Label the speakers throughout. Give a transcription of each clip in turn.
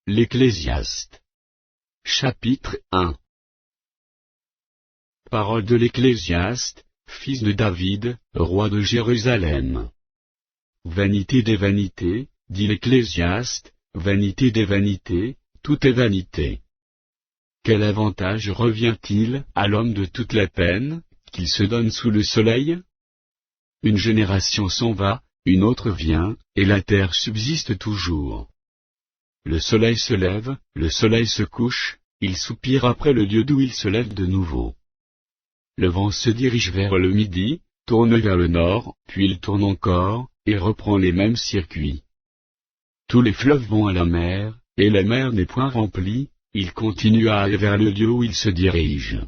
Speaker 1: L'Ecclésiaste. Chapitre 1. Parole de l'Ecclésiaste, fils de David, roi de Jérusalem. Vanité des vanités, dit l'Ecclésiaste, vanité des vanités, tout est vanité. Quel avantage revient-il à l'homme de toute la peine qu'il se donne sous le soleil? Une génération s'en va, une autre vient, et la terre subsiste toujours. Le soleil se lève, le soleil se couche, il soupire après le lieu d'où il se lève de nouveau. Le vent se dirige vers le midi, tourne vers le nord, puis il tourne encore, et reprend les mêmes circuits. Tous les fleuves vont à la mer, et la mer n'est point remplie, il continue à aller vers le lieu où il se dirige.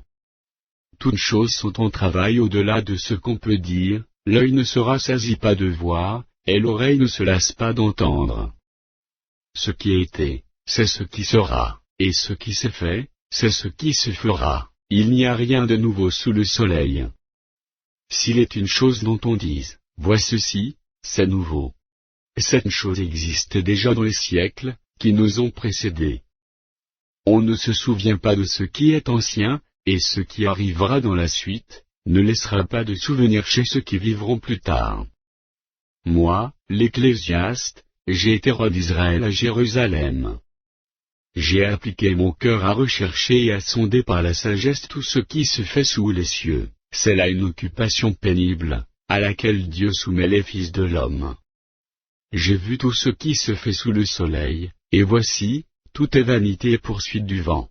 Speaker 1: Toutes choses sont en travail au-delà de ce qu'on peut dire, l'œil ne se rassasie pas de voir, et l'oreille ne se lasse pas d'entendre. Ce qui a été, c'est ce qui sera, et ce qui s'est fait, c'est ce qui se fera, il n'y a rien de nouveau sous le soleil. S'il est une chose dont on dise, vois ceci, c'est nouveau. Cette chose existait déjà dans les siècles, qui nous ont précédés. On ne se souvient pas de ce qui est ancien, et ce qui arrivera dans la suite, ne laissera pas de souvenir chez ceux qui vivront plus tard. Moi, l'Ecclésiaste, j'ai été roi d'Israël à Jérusalem. J'ai appliqué mon cœur à rechercher et à sonder par la sagesse tout ce qui se fait sous les cieux, c'est là une occupation pénible, à laquelle Dieu soumet les fils de l'homme. J'ai vu tout ce qui se fait sous le soleil, et voici, tout est vanité et poursuite du vent.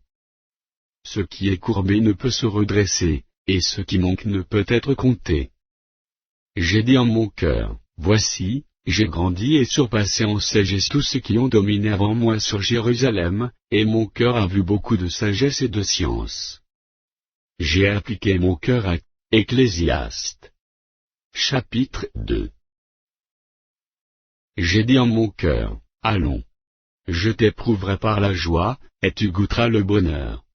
Speaker 1: Ce qui est courbé ne peut se redresser, et ce qui manque ne peut être compté. J'ai dit en mon cœur, voici, j'ai grandi et surpassé en sagesse tous ceux qui ont dominé avant moi sur Jérusalem, et mon cœur a vu beaucoup de sagesse et de science. J'ai appliqué mon cœur à Ecclésiaste. Chapitre 2. J'ai dit en mon cœur, allons. Je t'éprouverai par la joie, et tu goûteras le bonheur.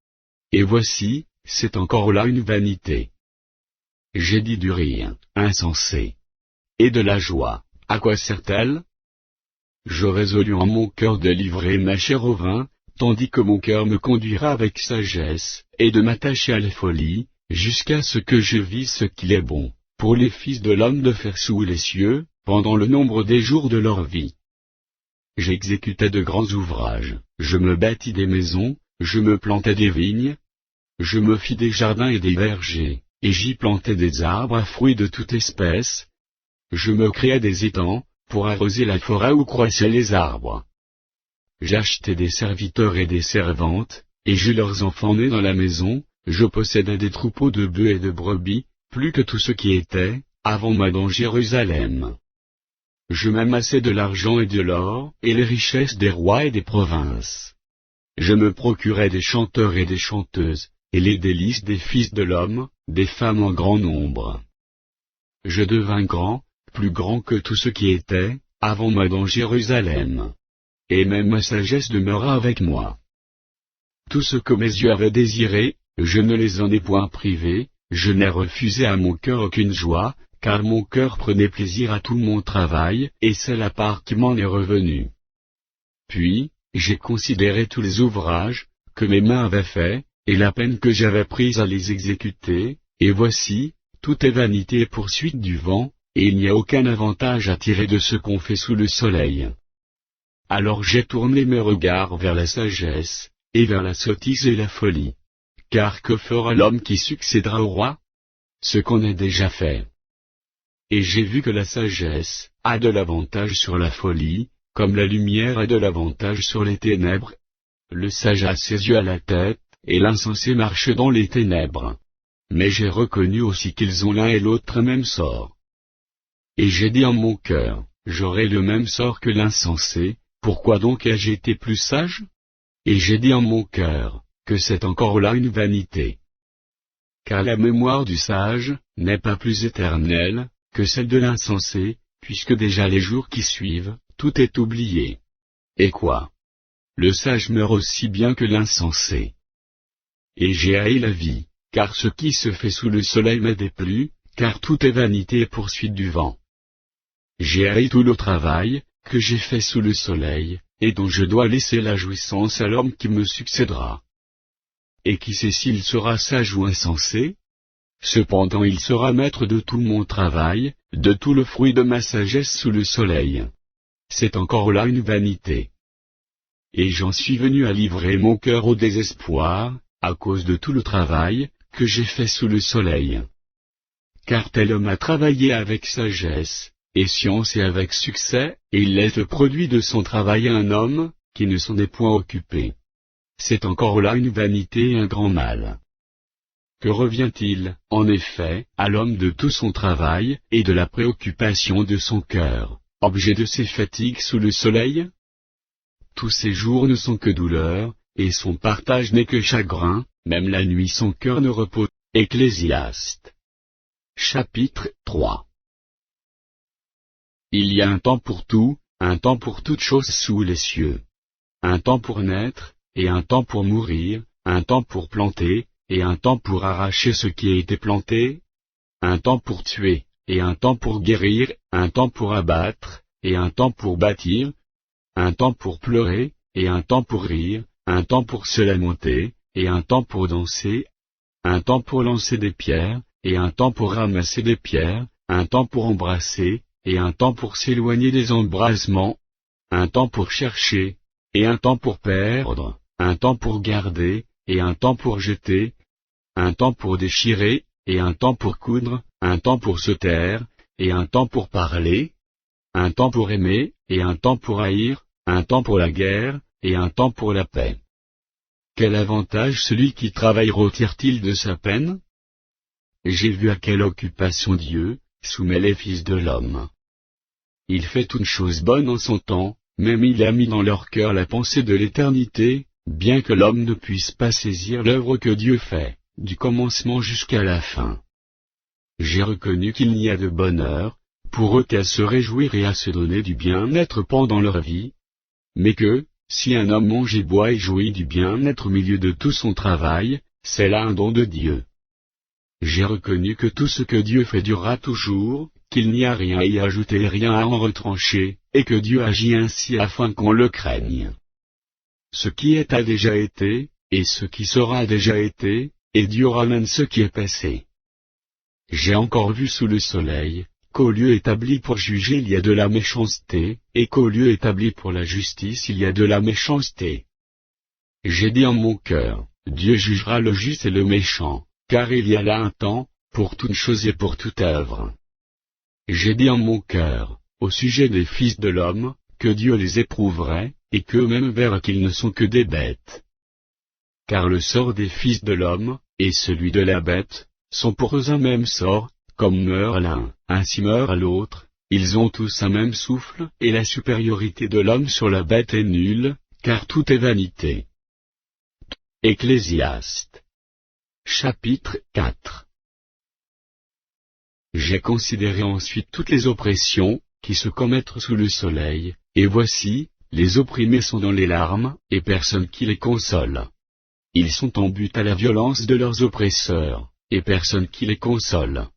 Speaker 1: Et voici, c'est encore là une vanité. J'ai dit du rire, insensé. Et de la joie, à quoi sert-elle? Je résolus en mon cœur de livrer ma chair au vin, tandis que mon cœur me conduira avec sagesse, et de m'attacher à la folie, jusqu'à ce que je visse ce qu'il est bon, pour les fils de l'homme de faire sous les cieux, pendant le nombre des jours de leur vie. J'exécutais de grands ouvrages, je me bâtis des maisons, je me plantai des vignes, je me fis des jardins et des vergers, et j'y plantai des arbres à fruits de toute espèce. Je me créai des étangs, pour arroser la forêt où croissaient les arbres. J'achetai des serviteurs et des servantes, et j'eus leurs enfants nés dans la maison, je possédais des troupeaux de bœufs et de brebis, plus que tout ce qui était, avant moi dans Jérusalem. Je m'amassai de l'argent et de l'or, et les richesses des rois et des provinces. Je me procurai des chanteurs et des chanteuses, et les délices des fils de l'homme, des femmes en grand nombre. Je devins grand, plus grand que tout ce qui était, avant moi dans Jérusalem. Et même ma sagesse demeura avec moi. Tout ce que mes yeux avaient désiré, je ne les en ai point privés, je n'ai refusé à mon cœur aucune joie, car mon cœur prenait plaisir à tout mon travail, et c'est la part qui m'en est revenue. Puis, j'ai considéré tous les ouvrages, que mes mains avaient faits, et la peine que j'avais prise à les exécuter, et voici, tout est vanité et poursuite du vent, et il n'y a aucun avantage à tirer de ce qu'on fait sous le soleil. Alors j'ai tourné mes regards vers la sagesse, et vers la sottise et la folie. Car que fera l'homme qui succédera au roi? Ce qu'on a déjà fait. Et j'ai vu que la sagesse a de l'avantage sur la folie, comme la lumière a de l'avantage sur les ténèbres. Le sage a ses yeux à la tête, et l'insensé marche dans les ténèbres. Mais j'ai reconnu aussi qu'ils ont l'un et l'autre même sort. Et j'ai dit en mon cœur, j'aurai le même sort que l'insensé, pourquoi donc ai-je été plus sage? Et j'ai dit en mon cœur, que c'est encore là une vanité. Car la mémoire du sage n'est pas plus éternelle que celle de l'insensé, puisque déjà les jours qui suivent, tout est oublié. Et quoi? Le sage meurt aussi bien que l'insensé. Et j'ai haï la vie, car ce qui se fait sous le soleil m'a déplu, car tout est vanité et poursuite du vent. J'ai haï tout le travail que j'ai fait sous le soleil, et dont je dois laisser la jouissance à l'homme qui me succédera. Et qui sait s'il sera sage ou insensé? Cependant il sera maître de tout mon travail, de tout le fruit de ma sagesse sous le soleil. C'est encore là une vanité. Et j'en suis venu à livrer mon cœur au désespoir, à cause de tout le travail que j'ai fait sous le soleil. Car tel homme a travaillé avec sagesse, et science et avec succès, et il laisse le produit de son travail à un homme, qui ne s'en est point occupé. C'est encore là une vanité et un grand mal. Que revient-il, en effet, à l'homme de tout son travail, et de la préoccupation de son cœur, objet de ses fatigues sous le soleil? Tous ses jours ne sont que douleur, et son partage n'est que chagrin, même la nuit son cœur ne repose. Ecclésiaste. Chapitre 3. Il y a un temps pour tout, un temps pour toute chose sous les cieux. Un temps pour naître, et un temps pour mourir, un temps pour planter, et un temps pour arracher ce qui a été planté, un temps pour tuer, et un temps pour guérir, un temps pour abattre, et un temps pour bâtir, un temps pour pleurer, et un temps pour rire, un temps pour se lamenter, et un temps pour danser, un temps pour lancer des pierres, et un temps pour ramasser des pierres, un temps pour embrasser, et un temps pour s'éloigner des embrasements, un temps pour chercher, et un temps pour perdre, un temps pour garder, et un temps pour jeter, un temps pour déchirer, et un temps pour coudre, un temps pour se taire, et un temps pour parler, un temps pour aimer, et un temps pour haïr, un temps pour la guerre, et un temps pour la paix. Quel avantage celui qui travaille retire-t-il de sa peine? J'ai vu à quelle occupation Dieu soumet les fils de l'homme. Il fait toute chose bonne en son temps, même il a mis dans leur cœur la pensée de l'éternité, bien que l'homme ne puisse pas saisir l'œuvre que Dieu fait, du commencement jusqu'à la fin. J'ai reconnu qu'il n'y a de bonheur, pour eux qu'à se réjouir et à se donner du bien-être pendant leur vie, mais que, si un homme mange et boit et jouit du bien-être au milieu de tout son travail, c'est là un don de Dieu. J'ai reconnu que tout ce que Dieu fait durera toujours, qu'il n'y a rien à y ajouter et rien à en retrancher, et que Dieu agit ainsi afin qu'on le craigne. Ce qui est a déjà été, et ce qui sera a déjà été, et Dieu ramène ce qui est passé. J'ai encore vu sous le soleil, qu'au lieu établi pour juger il y a de la méchanceté, et qu'au lieu établi pour la justice il y a de la méchanceté. J'ai dit en mon cœur, Dieu jugera le juste et le méchant, car il y a là un temps, pour toute chose et pour toute œuvre. J'ai dit en mon cœur, au sujet des fils de l'homme, que Dieu les éprouverait, et qu'eux-mêmes verrent qu'ils ne sont que des bêtes. Car le sort des fils de l'homme, et celui de la bête, sont pour eux un même sort, comme meurt l'un, ainsi meurt l'autre, ils ont tous un même souffle, et la supériorité de l'homme sur la bête est nulle, car tout est vanité. Ecclésiaste. Chapitre 4. J'ai considéré ensuite toutes les oppressions, qui se commettent sous le soleil, et voici, les opprimés sont dans les larmes, et personne qui les console. Ils sont en butte à la violence de leurs oppresseurs, et personne qui les console.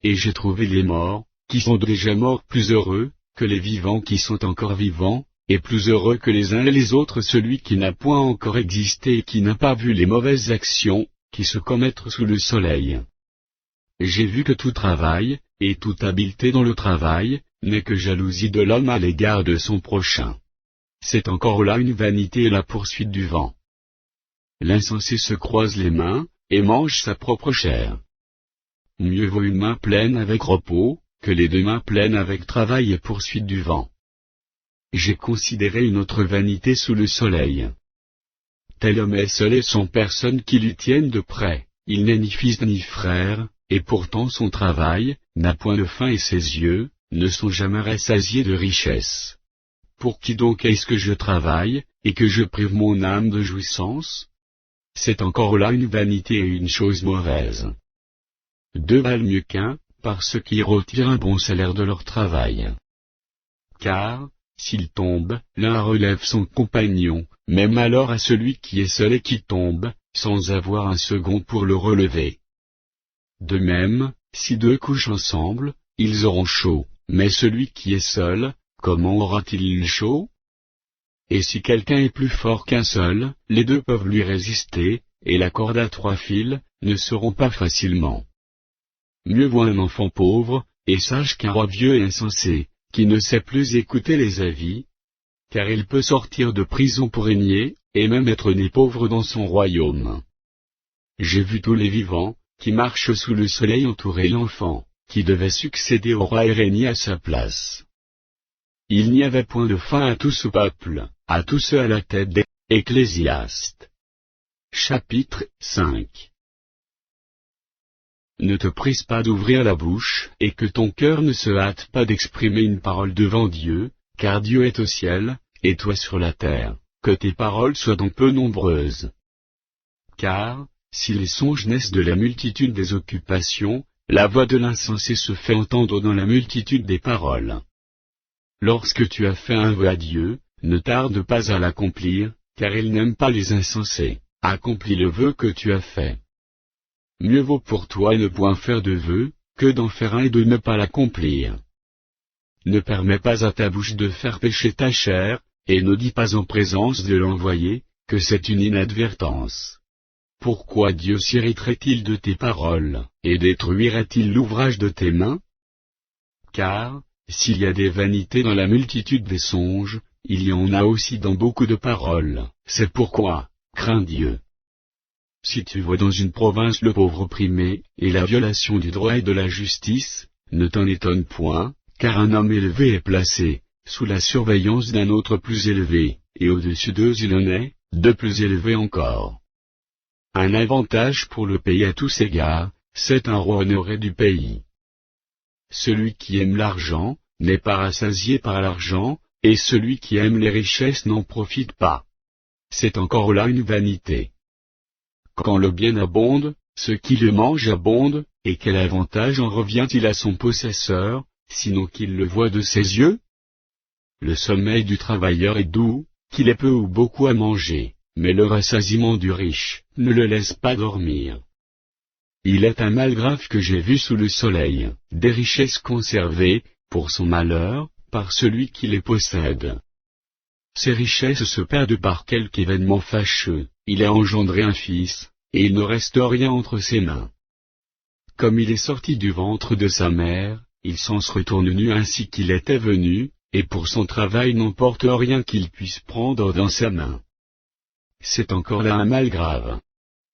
Speaker 1: Et j'ai trouvé les morts, qui sont déjà morts plus heureux, que les vivants qui sont encore vivants, et plus heureux que les uns et les autres celui qui n'a point encore existé et qui n'a pas vu les mauvaises actions, qui se commettent sous le soleil. J'ai vu que tout travail, et toute habileté dans le travail, n'est que jalousie de l'homme à l'égard de son prochain. C'est encore là une vanité et la poursuite du vent. L'insensé se croise les mains, et mange sa propre chair. Mieux vaut une main pleine avec repos, que les deux mains pleines avec travail et poursuite du vent. J'ai considéré une autre vanité sous le soleil. Tel homme est seul et sans personne qui lui tienne de près, il n'est ni fils ni frère, et pourtant son travail n'a point de fin et ses yeux ne sont jamais rassasiés de richesse. Pour qui donc est-ce que je travaille, et que je prive mon âme de jouissance? C'est encore là une vanité et une chose mauvaise. Deux valent mieux qu'un, par ceux qui retirent un bon salaire de leur travail. Car, s'il tombe, l'un relève son compagnon, même alors à celui qui est seul et qui tombe, sans avoir un second pour le relever. De même, si deux couchent ensemble, ils auront chaud, mais celui qui est seul, comment aura-t-il chaud? et si quelqu'un est plus fort qu'un seul, les deux peuvent lui résister, et la corde à 3 fils ne se rompt pas facilement. Mieux vaut un enfant pauvre, et sage qu'un roi vieux et insensé, qui ne sait plus écouter les avis, car il peut sortir de prison pour régner, et même être né pauvre dans son royaume. J'ai vu tous les vivants, qui marchent sous le soleil entourer l'enfant, qui devait succéder au roi et régner à sa place. Il n'y avait point de fin à tout ce peuple, à tous ceux à la tête des Ecclésiastes. Chapitre 5. Ne te prise pas d'ouvrir la bouche, et que ton cœur ne se hâte pas d'exprimer une parole devant Dieu, car Dieu est au ciel, et toi sur la terre, que tes paroles soient donc peu nombreuses. Car, si les songes naissent de la multitude des occupations, la voix de l'insensé se fait entendre dans la multitude des paroles. Lorsque tu as fait un vœu à Dieu, ne tarde pas à l'accomplir, car il n'aime pas les insensés. Accomplis le vœu que tu as fait. Mieux vaut pour toi ne point faire de vœu, que d'en faire un et de ne pas l'accomplir. Ne permets pas à ta bouche de faire pécher ta chair, et ne dis pas en présence de l'envoyé, que c'est une inadvertance. Pourquoi Dieu s'irriterait-il de tes paroles, et détruirait-il l'ouvrage de tes mains? Car, s'il y a des vanités dans la multitude des songes, il y en a aussi dans beaucoup de paroles, c'est pourquoi, crains Dieu. Si tu vois dans une province le pauvre opprimé, et la violation du droit et de la justice, ne t'en étonne point, car un homme élevé est placé, sous la surveillance d'un autre plus élevé, et au-dessus d'eux il en est, de plus élevé encore. Un avantage pour le pays à tous égards, c'est un roi honoré du pays. Celui qui aime l'argent, n'est pas rassasié par l'argent, et celui qui aime les richesses n'en profite pas. C'est encore là une vanité. Quand le bien abonde, ce qui le mange abonde, et quel avantage en revient-il à son possesseur, sinon qu'il le voit de ses yeux? Le sommeil du travailleur est doux, qu'il ait peu ou beaucoup à manger, mais le rassasiement du riche ne le laisse pas dormir. Il est un mal grave que j'ai vu sous le soleil, des richesses conservées, pour son malheur, par celui qui les possède. Ces richesses se perdent par quelque événement fâcheux, il a engendré un fils, et il ne reste rien entre ses mains. Comme il est sorti du ventre de sa mère, il s'en se retourne nu ainsi qu'il était venu, et pour son travail n'emporte rien qu'il puisse prendre dans sa main. C'est encore là un mal grave.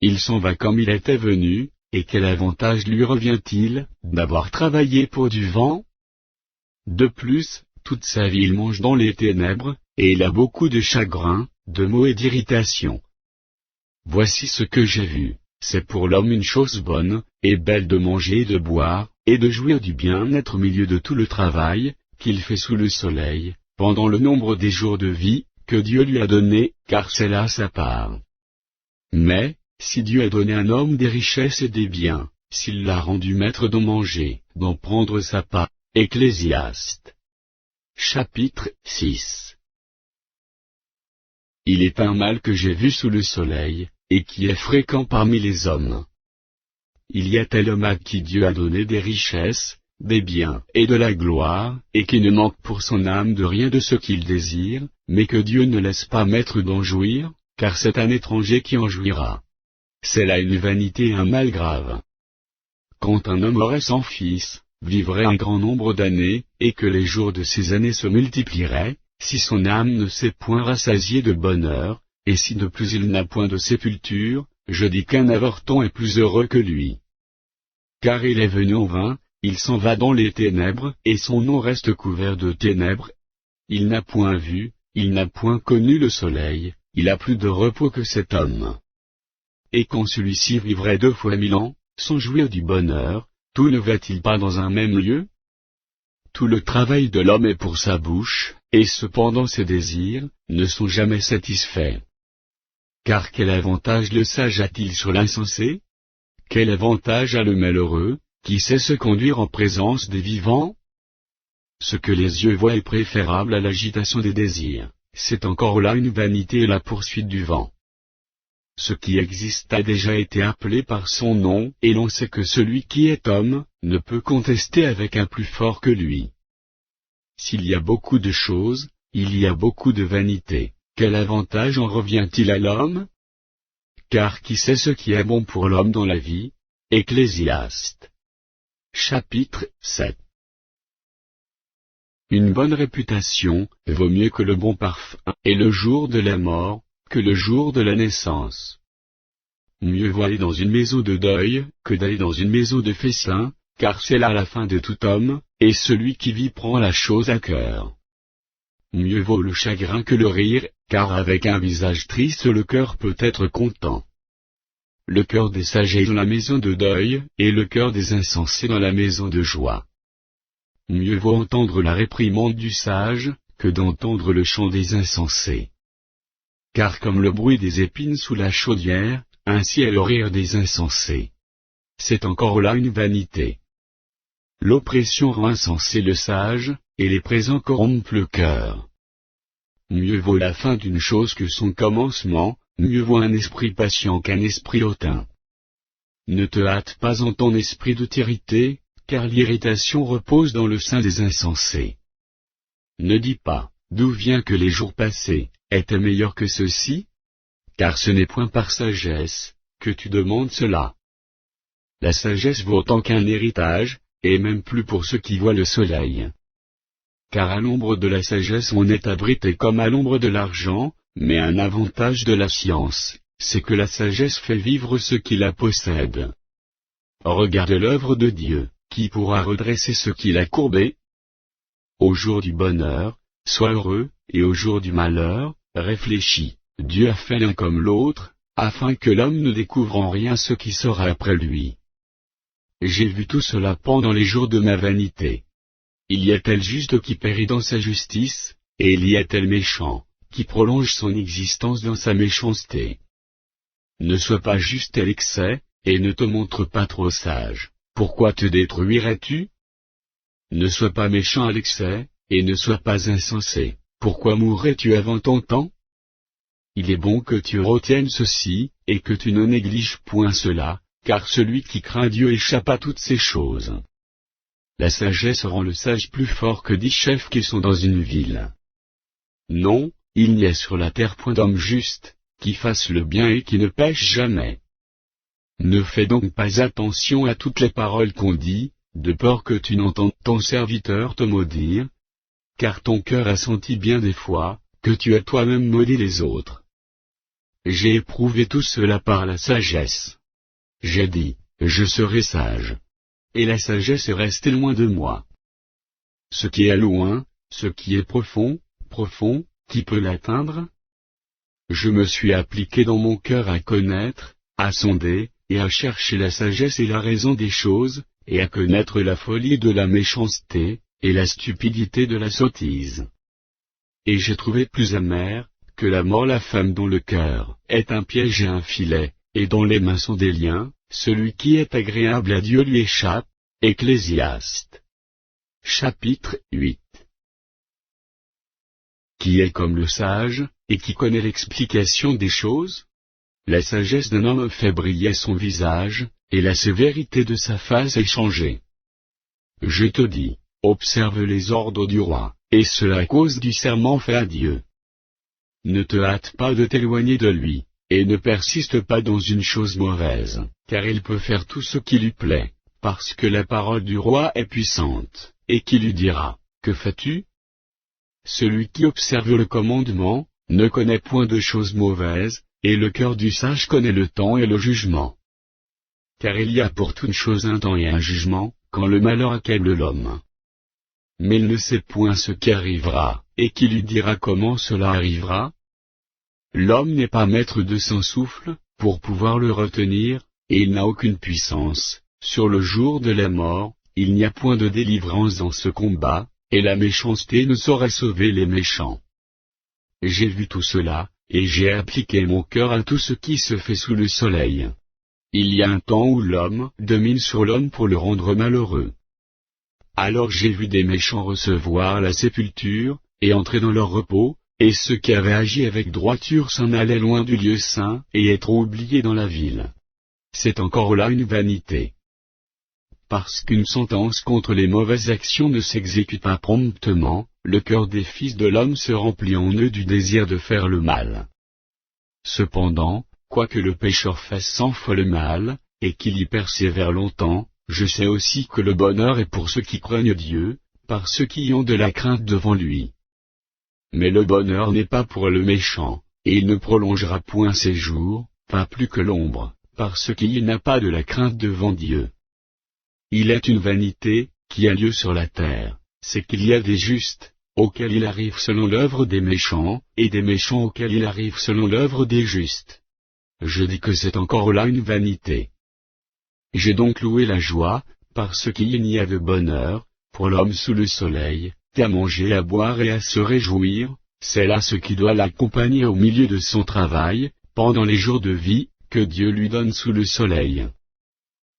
Speaker 1: Il s'en va comme il était venu, et quel avantage lui revient-il, d'avoir travaillé pour du vent? De plus, toute sa vie il mange dans les ténèbres, et il a beaucoup de chagrin, de maux et d'irritation. Voici ce que j'ai vu, c'est pour l'homme une chose bonne, et belle de manger et de boire, et de jouir du bien-être au milieu de tout le travail, qu'il fait sous le soleil, pendant le nombre des jours de vie, que Dieu lui a donné, car c'est là sa part. Mais, si Dieu a donné à un homme des richesses et des biens, s'il l'a rendu maître d'en manger, d'en prendre sa part. Ecclésiaste. Chapitre 6. Il est un mal que j'ai vu sous le soleil, et qui est fréquent parmi les hommes. Il y a tel homme à qui Dieu a donné des richesses, des biens et de la gloire, et qui ne manque pour son âme de rien de ce qu'il désire, mais que Dieu ne laisse pas maître d'en jouir, car c'est un étranger qui en jouira. C'est là une vanité et un mal grave. Quand un homme aurait 100 fils, vivrait un grand nombre d'années, et que les jours de ces années se multiplieraient, si son âme ne s'est point rassasiée de bonheur, et si de plus il n'a point de sépulture, je dis qu'un avorton est plus heureux que lui. Car il est venu en vain, il s'en va dans les ténèbres, et son nom reste couvert de ténèbres. Il n'a point vu, il n'a point connu le soleil, il a plus de repos que cet homme. Et quand celui-ci vivrait 2 fois 1000 ans, sans jouir du bonheur, tout ne va-t-il pas dans un même lieu? Tout le travail de l'homme est pour sa bouche, et cependant ses désirs ne sont jamais satisfaits. Car quel avantage le sage a-t-il sur l'insensé? Quel avantage a le malheureux, qui sait se conduire en présence des vivants? Ce que les yeux voient est préférable à l'agitation des désirs, c'est encore là une vanité et la poursuite du vent. Ce qui existe a déjà été appelé par son nom, et l'on sait que celui qui est homme, ne peut contester avec un plus fort que lui. S'il y a beaucoup de choses, il y a beaucoup de vanité, quel avantage en revient-il à l'homme? Car qui sait ce qui est bon pour l'homme dans la vie? Ecclésiaste. Chapitre 7. Une bonne réputation vaut mieux que le bon parfum, et le jour de la mort, que le jour de la naissance. Mieux vaut aller dans une maison de deuil, que d'aller dans une maison de festin, car c'est là la fin de tout homme, et celui qui vit prend la chose à cœur. Mieux vaut le chagrin que le rire, car avec un visage triste le cœur peut être content. Le cœur des sages est dans la maison de deuil, et le cœur des insensés dans la maison de joie. Mieux vaut entendre la réprimande du sage, que d'entendre le chant des insensés. Car comme le bruit des épines sous la chaudière, ainsi est le rire des insensés. C'est encore là une vanité. L'oppression rend insensé le sage, et les présents corrompent le cœur. Mieux vaut la fin d'une chose que son commencement, mieux vaut un esprit patient qu'un esprit hautain. Ne te hâte pas en ton esprit de t'irriter, car l'irritation repose dans le sein des insensés. Ne dis pas, d'où vient que les jours passés étaient meilleurs que ceux-ci? Car ce n'est point par sagesse que tu demandes cela. La sagesse vaut autant qu'un héritage, et même plus pour ceux qui voient le soleil. Car à l'ombre de la sagesse on est abrité comme à l'ombre de l'argent, mais un avantage de la science, c'est que la sagesse fait vivre ceux qui la possèdent. Regarde l'œuvre de Dieu, qui pourra redresser ce qu'il a courbé? Au jour du bonheur, sois heureux, et au jour du malheur, réfléchis. Dieu a fait l'un comme l'autre, afin que l'homme ne découvre en rien ce qui sera après lui. J'ai vu tout cela pendant les jours de ma vanité. Il y a tel juste qui périt dans sa justice, et il y a tel méchant, qui prolonge son existence dans sa méchanceté. Ne sois pas juste à l'excès, et ne te montre pas trop sage. Pourquoi te détruirais-tu? Ne sois pas méchant à l'excès, et ne sois pas insensé. Pourquoi mourrais-tu avant ton temps? Il est bon que tu retiennes ceci, et que tu ne négliges point cela, car celui qui craint Dieu échappe à toutes ces choses. La sagesse rend le sage plus fort que 10 chefs qui sont dans une ville. Non, il n'y a sur la terre point d'homme juste, qui fasse le bien et qui ne pêche jamais. Ne fais donc pas attention à toutes les paroles qu'on dit, de peur que tu n'entendes ton serviteur te maudire, car ton cœur a senti bien des fois, que tu as toi-même maudit les autres. J'ai éprouvé tout cela par la sagesse. J'ai dit, je serai sage. Et la sagesse est restée loin de moi. Ce qui est loin, ce qui est profond, qui peut l'atteindre? Je me suis appliqué dans mon cœur à connaître, à sonder, et à chercher la sagesse et la raison des choses, et à connaître la folie de la méchanceté, et la stupidité de la sottise. Et j'ai trouvé plus amère, que la mort la femme dont le cœur est un piège et un filet, et dont les mains sont des liens, celui qui est agréable à Dieu lui échappe. Ecclésiaste. Chapitre 8. Qui est comme le sage, et qui connaît l'explication des choses? La sagesse d'un homme fait briller son visage, et la sévérité de sa face est changée. Je te dis, observe les ordres du roi, et cela à cause du serment fait à Dieu. Ne te hâte pas de t'éloigner de lui, et ne persiste pas dans une chose mauvaise, car il peut faire tout ce qui lui plaît, parce que la parole du roi est puissante, et qui lui dira, que fais-tu? Celui qui observe le commandement, ne connaît point de choses mauvaises, et le cœur du sage connaît le temps et le jugement. Car il y a pour toute chose un temps et un jugement, quand le malheur accable l'homme. Mais il ne sait point ce qui arrivera, et qui lui dira comment cela arrivera? L'homme n'est pas maître de son souffle, pour pouvoir le retenir, et il n'a aucune puissance. Sur le jour de la mort, il n'y a point de délivrance dans ce combat, et la méchanceté ne saurait sauver les méchants. J'ai vu tout cela, et j'ai appliqué mon cœur à tout ce qui se fait sous le soleil. Il y a un temps où l'homme domine sur l'homme pour le rendre malheureux. Alors j'ai vu des méchants recevoir la sépulture, et entrer dans leur repos, et ceux qui avaient agi avec droiture s'en allaient loin du lieu saint, et être oubliés dans la ville. C'est encore là une vanité. Parce qu'une sentence contre les mauvaises actions ne s'exécute pas promptement, le cœur des fils de l'homme se remplit en eux du désir de faire le mal. Cependant, quoique le pécheur fasse 100 fois le mal, et qu'il y persévère longtemps, je sais aussi que le bonheur est pour ceux qui craignent Dieu, par ceux qui ont de la crainte devant lui. Mais le bonheur n'est pas pour le méchant, et il ne prolongera point ses jours, pas plus que l'ombre, parce qu'il n'a pas de la crainte devant Dieu. Il est une vanité, qui a lieu sur la terre, c'est qu'il y a des justes, auxquels il arrive selon l'œuvre des méchants, et des méchants auxquels il arrive selon l'œuvre des justes. Je dis que c'est encore là une vanité. J'ai donc loué la joie, parce qu'il n'y a de bonheur, pour l'homme sous le soleil, qu'à manger, à boire et à se réjouir, c'est là ce qui doit l'accompagner au milieu de son travail, pendant les jours de vie, que Dieu lui donne sous le soleil.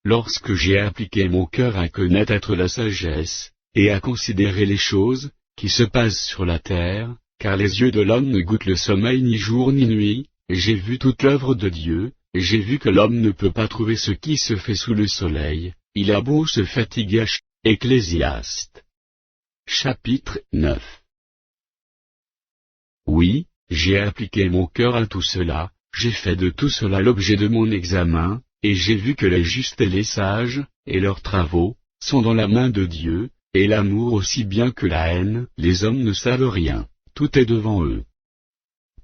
Speaker 1: Lorsque j'ai appliqué mon cœur à connaître la sagesse, et à considérer les choses, qui se passent sur la terre, car les yeux de l'homme ne goûtent le sommeil ni jour ni nuit, j'ai vu toute l'œuvre de Dieu, j'ai vu que l'homme ne peut pas trouver ce qui se fait sous le soleil, il a beau se fatiguer. Ecclésiaste. Chapitre 9. Oui, j'ai appliqué mon cœur à tout cela, j'ai fait de tout cela l'objet de mon examen, et j'ai vu que les justes et les sages, et leurs travaux, sont dans la main de Dieu, et l'amour aussi bien que la haine. Les hommes ne savent rien, tout est devant eux.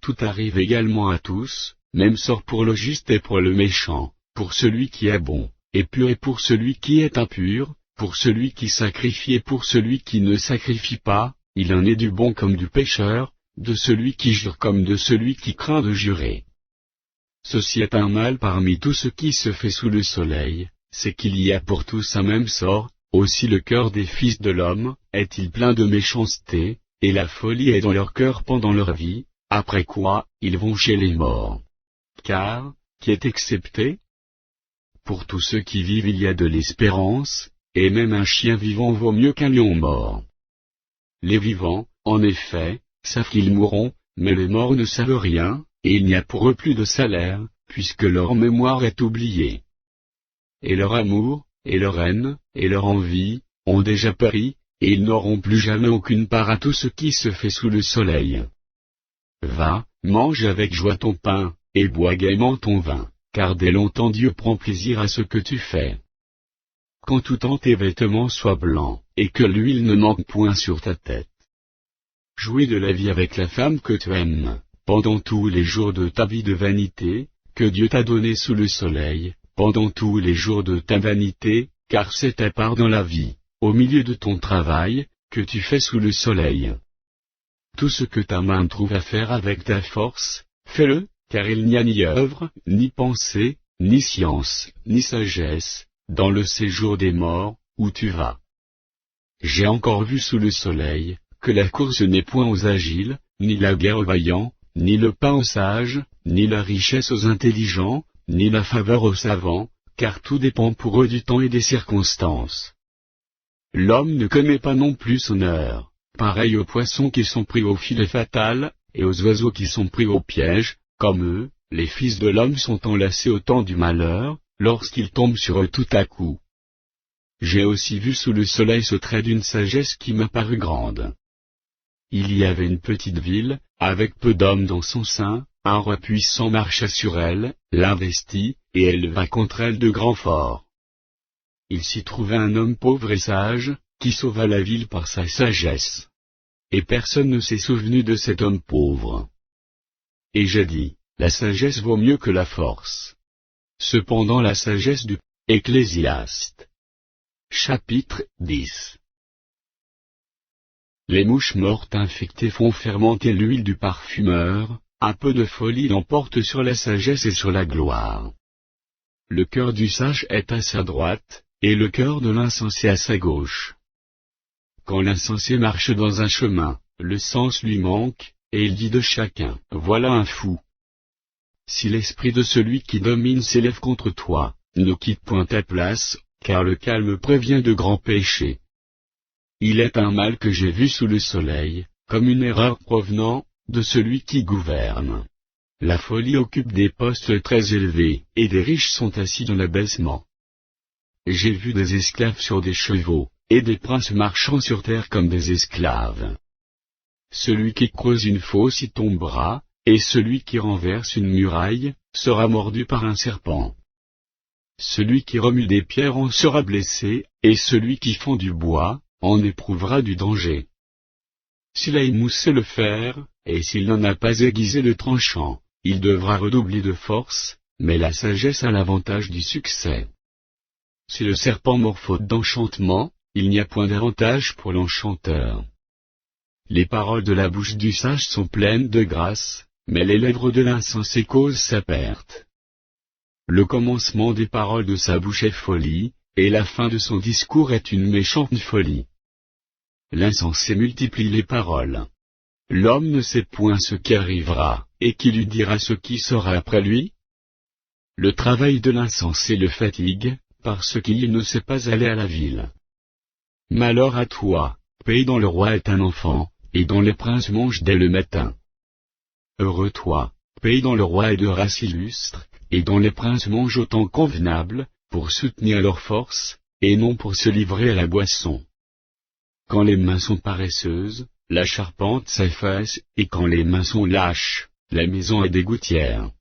Speaker 1: Tout arrive également à tous, même sort pour le juste et pour le méchant, pour celui qui est bon, et pur et pour celui qui est impur, pour celui qui sacrifie et pour celui qui ne sacrifie pas, il en est du bon comme du pécheur, de celui qui jure comme de celui qui craint de jurer. Ceci est un mal parmi tout ce qui se fait sous le soleil, c'est qu'il y a pour tous un même sort, aussi le cœur des fils de l'homme, est-il plein de méchanceté, et la folie est dans leur cœur pendant leur vie, après quoi, ils vont chez les morts. Car, qui est excepté? Pour tous ceux qui vivent il y a de l'espérance, et même un chien vivant vaut mieux qu'un lion mort. Les vivants, en effet, savent qu'ils mourront, mais les morts ne savent rien, et il n'y a pour eux plus de salaire, puisque leur mémoire est oubliée. Et leur amour, et leur haine, et leur envie, ont déjà péri, et ils n'auront plus jamais aucune part à tout ce qui se fait sous le soleil. Va, mange avec joie ton pain, et bois gaiement ton vin, car dès longtemps Dieu prend plaisir à ce que tu fais. Qu'en tout temps tes vêtements soient blancs, et que l'huile ne manque point sur ta tête. Jouis de la vie avec la femme que tu aimes, pendant tous les jours de ta vie de vanité, que Dieu t'a donné sous le soleil, pendant tous les jours de ta vanité, car c'est ta part dans la vie, au milieu de ton travail, que tu fais sous le soleil. Tout ce que ta main trouve à faire avec ta force, fais-le, car il n'y a ni œuvre, ni pensée, ni science, ni sagesse, dans le séjour des morts, où tu vas. J'ai encore vu sous le soleil, que la course n'est point aux agiles, ni la guerre aux vaillants, ni le pain aux sages, ni la richesse aux intelligents, ni la faveur aux savants, car tout dépend pour eux du temps et des circonstances. L'homme ne connaît pas non plus son heure, pareil aux poissons qui sont pris au filet fatal, et aux oiseaux qui sont pris au piège, comme eux, les fils de l'homme sont enlacés au temps du malheur, lorsqu'ils tombent sur eux tout à coup. J'ai aussi vu sous le soleil ce trait d'une sagesse qui m'a paru grande. Il y avait une petite ville, avec peu d'hommes dans son sein, un roi puissant marcha sur elle, l'investit, et éleva contre elle de grands forts. Il s'y trouvait un homme pauvre et sage, qui sauva la ville par sa sagesse. Et personne ne s'est souvenu de cet homme pauvre. Et j'ai dit, la sagesse vaut mieux que la force. Cependant la sagesse du Ecclésiaste. Chapitre 10. Les mouches mortes infectées font fermenter l'huile du parfumeur, un peu de folie l'emporte sur la sagesse et sur la gloire. Le cœur du sage est à sa droite, et le cœur de l'insensé à sa gauche. Quand l'insensé marche dans un chemin, le sens lui manque, et il dit de chacun, voilà un fou. Si l'esprit de celui qui domine s'élève contre toi, ne quitte point ta place, car le calme prévient de grands péchés. Il est un mal que j'ai vu sous le soleil, comme une erreur provenant de celui qui gouverne. La folie occupe des postes très élevés, et des riches sont assis dans l'abaissement. J'ai vu des esclaves sur des chevaux, et des princes marchant sur terre comme des esclaves. celui qui creuse une fosse y tombera, et celui qui renverse une muraille, sera mordu par un serpent. Celui qui remue des pierres en sera blessé, et celui qui fend du bois, en éprouvera du danger. S'il a émoussé le fer, et s'il n'en a pas aiguisé le tranchant, il devra redoubler de force, mais la sagesse a l'avantage du succès. Si le serpent mord faute d'enchantement, il n'y a point d'avantage pour l'enchanteur. Les paroles de la bouche du sage sont pleines de grâce, mais les lèvres de l'insensé causent sa perte. Le commencement des paroles de sa bouche est folie, et la fin de son discours est une méchante folie. L'insensé multiplie les paroles. L'homme ne sait point ce qui arrivera, et qui lui dira ce qui sera après lui? Le travail de l'insensé le fatigue, parce qu'il ne sait pas aller à la ville. Malheur à toi, pays dont le roi est un enfant, et dont les princes mangent dès le matin. Heureux toi, pays dont le roi est de race illustre, et dont les princes mangent au temps convenable, pour soutenir leur force, et non pour se livrer à la boisson. Quand les mains sont paresseuses, la charpente s'efface, et quand les mains sont lâches, la maison est des gouttières.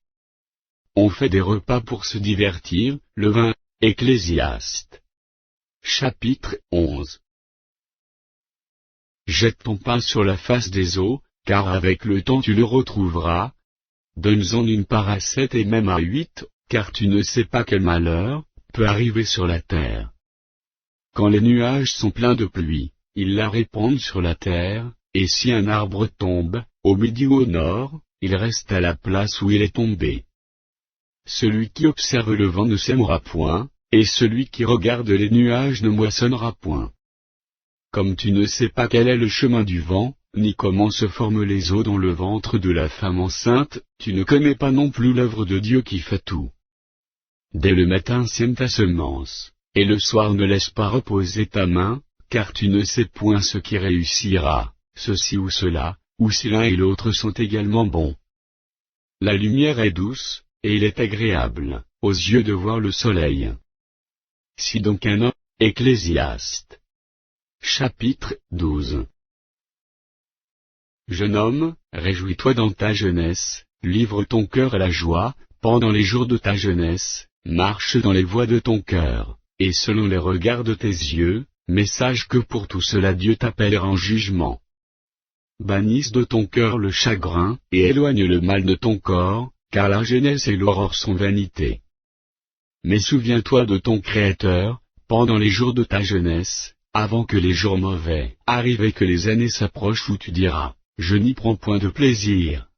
Speaker 1: On fait des repas pour se divertir, le vin. Ecclésiaste. Chapitre 11. Jette ton pain sur la face des eaux, car avec le temps tu le retrouveras. Donne-en une part à 7 et même à 8, car tu ne sais pas quel malheur peut arriver sur la terre. Quand les nuages sont pleins de pluie, ils la répandent sur la terre, et si un arbre tombe, au midi ou au nord, il reste à la place où il est tombé. Celui qui observe le vent ne sèmera point, et celui qui regarde les nuages ne moissonnera point. Comme tu ne sais pas quel est le chemin du vent, ni comment se forment les eaux dans le ventre de la femme enceinte, tu ne connais pas non plus l'œuvre de Dieu qui fait tout. Dès le matin sème ta semence, et le soir ne laisse pas reposer ta main, car tu ne sais point ce qui réussira, ceci ou cela, ou si l'un et l'autre sont également bons. La lumière est douce, et il est agréable, aux yeux de voir le soleil. Si donc un homme, Ecclésiaste. Chapitre 12. Jeune homme, réjouis-toi dans ta jeunesse, livre ton cœur à la joie, pendant les jours de ta jeunesse, marche dans les voies de ton cœur, et selon les regards de tes yeux, mais sache que pour tout cela Dieu t'appellera en jugement. Bannisse de ton cœur le chagrin, et éloigne le mal de ton corps, car la jeunesse et l'aurore sont vanité. Mais souviens-toi de ton Créateur, pendant les jours de ta jeunesse, avant que les jours mauvais arrivent et que les années s'approchent où tu diras, je n'y prends point de plaisir.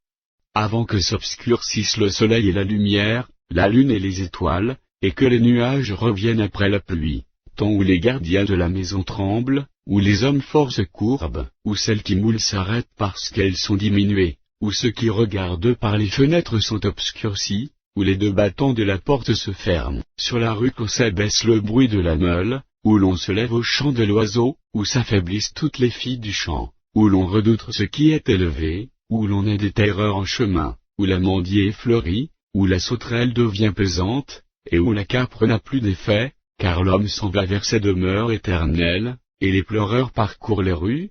Speaker 1: Avant que s'obscurcissent le soleil et la lumière, la lune et les étoiles, et que les nuages reviennent après la pluie, temps où les gardiens de la maison tremblent, où les hommes forts se courbent, où celles qui moulent s'arrêtent parce qu'elles sont diminuées, où ceux qui regardent par les fenêtres sont obscurcis, où les 2 battants de la porte se ferment, sur la rue quand s'abaisse le bruit de la meule, où l'on se lève au chant de l'oiseau, où s'affaiblissent toutes les filles du champ, où l'on redoute ce qui est élevé, où l'on a des terreurs en chemin, où l'amandier est fleuri, où la sauterelle devient pesante, et où la capre n'a plus d'effet, car l'homme s'en va vers sa demeure éternelle, et les pleureurs parcourent les rues.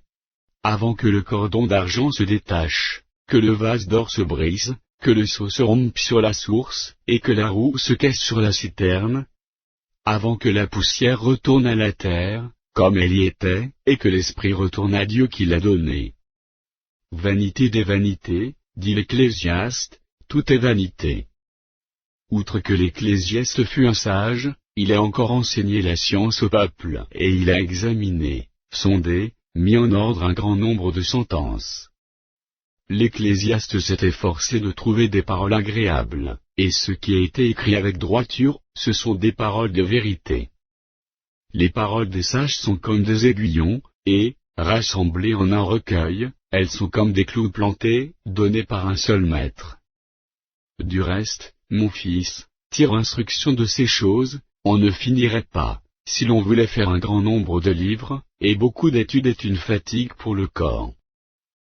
Speaker 1: Avant que le cordon d'argent se détache, que le vase d'or se brise, que le seau se rompe sur la source, et que la roue se casse sur la citerne, avant que la poussière retourne à la terre, comme elle y était, et que l'esprit retourne à Dieu qui l'a donné. Vanité des vanités, dit l'Ecclésiaste, tout est vanité. Outre que l'Ecclésiaste fut un sage, il a encore enseigné la science au peuple, et il a examiné, sondé, mis en ordre un grand nombre de sentences. L'Ecclésiaste s'est efforcé de trouver des paroles agréables, et ce qui a été écrit avec droiture, ce sont des paroles de vérité. Les paroles des sages sont comme des aiguillons, et, rassemblées en un recueil, elles sont comme des clous plantés, donnés par un seul maître. Du reste, mon fils, tire instruction de ces choses, on ne finirait pas, si l'on voulait faire un grand nombre de livres, et beaucoup d'études est une fatigue pour le corps.